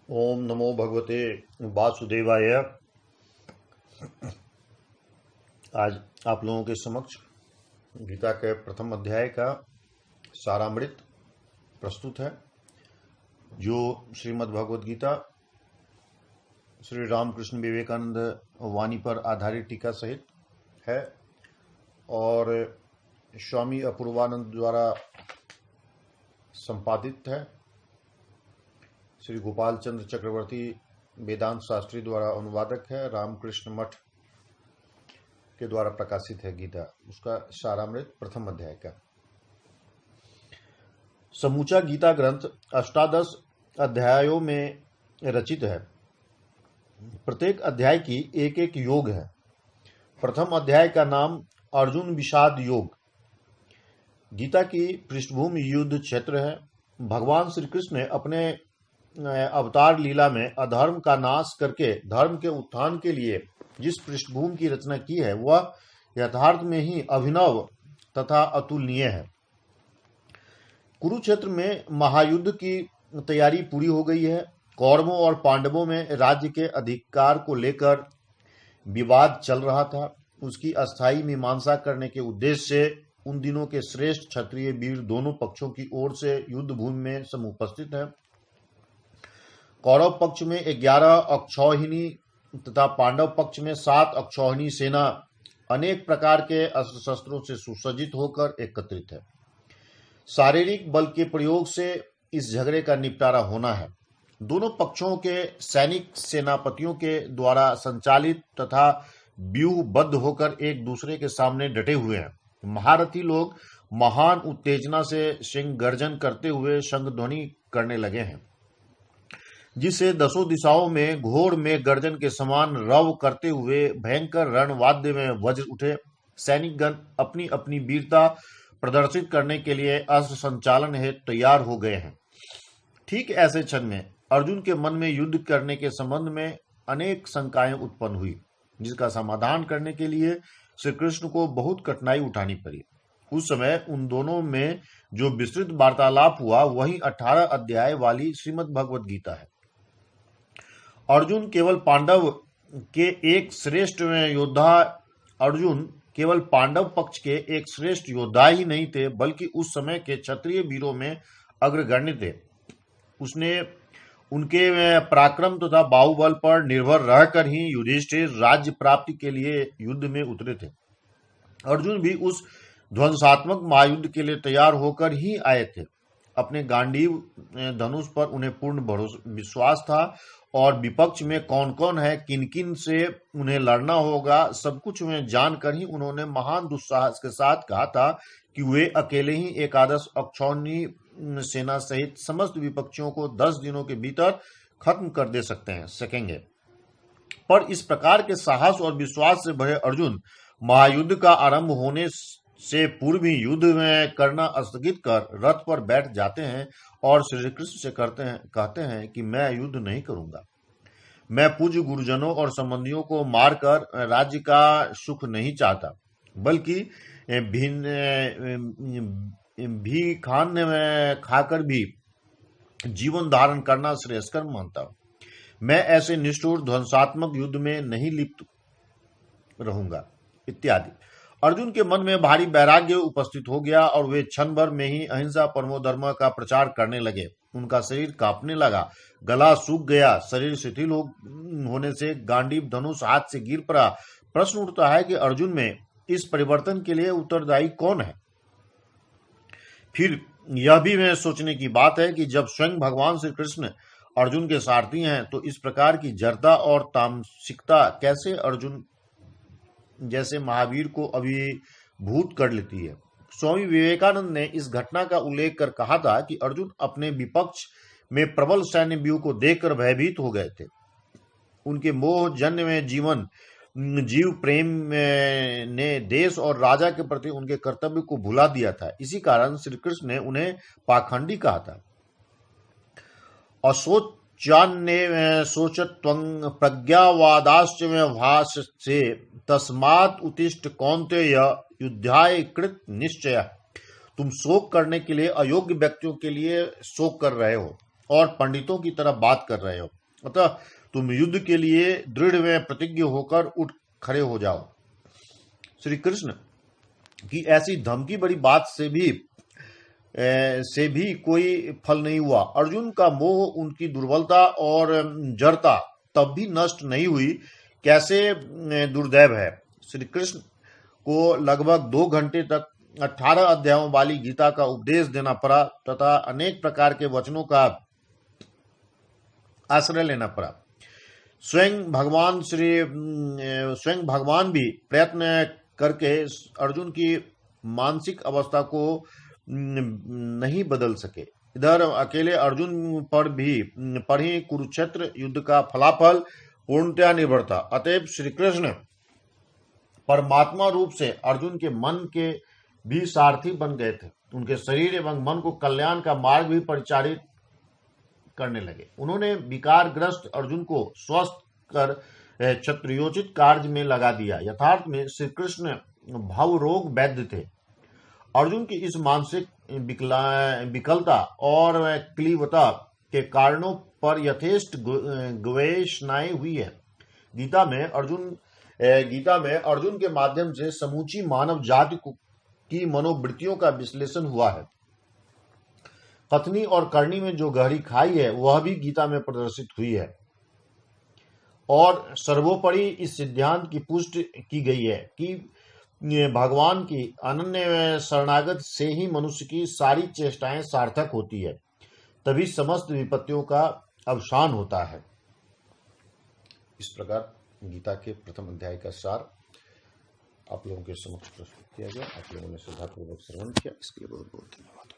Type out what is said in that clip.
ओम नमो भगवते वासुदेवाय। आज आप लोगों के समक्ष गीता के प्रथम अध्याय का सारामृत प्रस्तुत है, जो श्रीमद् भगवद गीता श्री रामकृष्ण विवेकानंद वाणी पर आधारित टीका सहित है और स्वामी अपूर्वानंद द्वारा संपादित है। श्री गोपाल चंद्र चक्रवर्ती वेदांत शास्त्री द्वारा अनुवादक है। रामकृष्ण मठ के द्वारा प्रकाशित है गीता, उसका सारामृत प्रथम अध्याय का। समूचा गीता ग्रंथ 18 अध्यायों में रचित है। प्रत्येक अध्याय की एक एक योग है। प्रथम अध्याय का नाम अर्जुन विषाद योग। गीता की पृष्ठभूमि युद्ध क्षेत्र है। भगवान श्री कृष्ण ने अपने अवतार लीला में अधर्म का नाश करके धर्म के उत्थान के लिए जिस पृष्ठभूमि की रचना की है, वह यथार्थ में ही अभिनव तथा अतुलनीय है। कुरुक्षेत्र में महायुद्ध की तैयारी पूरी हो गई है। कौरवों और पांडवों में राज्य के अधिकार को लेकर विवाद चल रहा था। उसकी अस्थायी मीमांसा करने के उद्देश्य से उन दिनों के श्रेष्ठ क्षत्रिय वीर दोनों पक्षों की ओर से युद्ध भूमि में समुपस्थित है। कौरव पक्ष में 11 अक्षौहिणी तथा पांडव पक्ष में 7 अक्षौहिणी सेना अनेक प्रकार के अस्त्र शस्त्रों से सुसज्जित होकर एकत्रित है। शारीरिक बल के प्रयोग से इस झगड़े का निपटारा होना है। दोनों पक्षों के सैनिक सेनापतियों के द्वारा संचालित तथा व्यूहबद्ध होकर एक दूसरे के सामने डटे हुए हैं। महारथी लोग महान उत्तेजना से सिंह गर्जन करते हुए शंखध्वनि करने लगे हैं, जिससे दसों दिशाओं में घोर में गर्जन के समान रव करते हुए भयंकर रणवाद्य में वज्र उठे। सैनिकगण अपनी अपनी वीरता प्रदर्शित करने के लिए अस्त्र संचालन हेतु तैयार हो गए हैं। ठीक ऐसे क्षण में अर्जुन के मन में युद्ध करने के संबंध में अनेक शंकाएं उत्पन्न हुई, जिसका समाधान करने के लिए श्री कृष्ण को बहुत कठिनाई उठानी पड़ी। उस समय उन दोनों में जो विस्तृत वार्तालाप हुआ, वही 18 अध्याय वाली श्रीमद् भगवद गीता है। अर्जुन केवल पांडव पक्ष के एक श्रेष्ठ योद्धा ही नहीं थे, बल्कि उस समय के क्षत्रिय वीरों में अग्रगण्य थे। उसने उनके पराक्रम तथा बाहुबल पर निर्भर रहकर ही युधिष्ठिर राज्य प्राप्ति के लिए युद्ध में उतरे थे। अर्जुन भी उस ध्वंसात्मक महायुद्ध के लिए तैयार होकर ही आए थे। अपने गांडीव धनुष पर उन्हें पूर्ण विश्वास था और विपक्ष में कौन कौन है, किन किन से उन्हें लड़ना होगा, सब कुछ उन्हें जानकर ही उन्होंने महान दुस्साहस के साथ कहा था कि वे अकेले ही एकादश अक्षौहिणी सेना सहित समस्त विपक्षियों को 10 दिनों के भीतर खत्म कर दे सकेंगे। पर इस प्रकार के साहस और विश्वास से भरे अर्जुन महायुद्ध का आरंभ होने से पूर्व ही युद्ध में करना स्थगित कर रथ पर बैठ जाते हैं और श्री कृष्ण से कहते हैं कि मैं युद्ध नहीं करूंगा। मैं पूज्य गुरुजनों और संबंधियों को मारकर राज्य का सुख नहीं चाहता, बल्कि भी खाकर भी जीवन धारण करना श्रेयस्कर मानता हूं। मैं ऐसे निष्ठुर ध्वंसात्मक युद्ध में नहीं लिप्त रहूंगा इत्यादि। अर्जुन के मन में भारी वैराग्य उपस्थित हो गया और वे क्षण भर में ही अहिंसा परमो धर्म का प्रचार करने लगे। उनका शरीर कांपने लगा, गला सूख गया, शरीर शिथिल होने से गांडीव धनुष हाथ से गिर पड़ा। प्रश्न उठता है कि अर्जुन में इस परिवर्तन के लिए उत्तरदायी कौन है। फिर यह भी मैं सोचने की बात है कि जब स्वयं भगवान श्री कृष्ण अर्जुन के सारथी हैं, तो इस प्रकार की जड़ता और तामसिकता कैसे अर्जुन जैसे महावीर को अभिभूत कर लेती है। स्वामी विवेकानंद ने इस घटना का उल्लेख कर कहा था कि अर्जुन अपने विपक्ष में प्रबल सैन्य व्यूह को देखकर भयभीत हो गए थे। उनके मोह जन्य में जीव प्रेम ने देश और राजा के प्रति उनके कर्तव्य को भुला दिया था। इसी कारण श्री कृष्ण ने उन्हें पाखंडी कहा था। अशोच्यान्ने शोचत्वं प्रज्ञावादाश्च में भाष से तस्मात् उत्तिष्ठ कौन्तेय युद्धाय कृत निश्चय। तुम शोक करने के लिए अयोग्य व्यक्तियों के लिए शोक कर रहे हो और पंडितों की तरह बात कर रहे हो। अतः तुम युद्ध के लिए दृढ़ व प्रतिज्ञ होकर उठ खड़े हो जाओ। श्री कृष्ण की ऐसी धमकी बड़ी बात से भी कोई फल नहीं हुआ। अर्जुन का मोह, उनकी दुर्बलता और जड़ता तब भी नष्ट नहीं हुई। कैसे दुर्दैव है। श्री कृष्ण को लगभग 2 घंटे तक 18 अध्यायों वाली गीता का उपदेश देना पड़ा तथा अनेक प्रकार के वचनों का आश्रय लेना पड़ा। स्वयं भगवान भी प्रयत्न करके अर्जुन की मानसिक अवस्था को नहीं बदल सके। इधर अकेले अर्जुन पर ही कुरुक्षेत्र युद्ध का फलाफल पूर्णतया निर्भर था। अतएव श्री कृष्ण परमात्मा रूप से अर्जुन के मन के भी सारथी बन गए थे। उनके शरीर एवं मन को कल्याण का मार्ग भी परिचालित करने लगे। उन्होंने विकारग्रस्त अर्जुन को स्वस्थ कर क्षत्रियोचित कार्य में लगा दिया। यथार्थ में श्री कृष्ण भावरोग वैद्य थे। अर्जुन की इस मानसिक विकलता और क्लीवता के कारणों पर यथेष्ट गवेषणाएं हुई है। गीता में अर्जुन के माध्यम से समूची मानव जाति की मनोवृत्तियों का विश्लेषण हुआ है। कथनी और करनी में जो गहरी खाई है वह भी गीता में प्रदर्शित हुई है। और सर्वोपरि इस सिद्धांत की पुष्टि की गई है कि भगवान की अनन्य शरणागत से ही मनुष्य की सारी चेष्टाएं सार्थक होती है, तभी समस्त विपत्तियों का अवसान होता है। इस प्रकार गीता के प्रथम अध्याय का सार आप लोगों के समक्ष प्रस्तुत किया गया। आप लोगों ने श्रद्धापूर्वक श्रवण किया, इसके लिए बहुत बहुत धन्यवाद।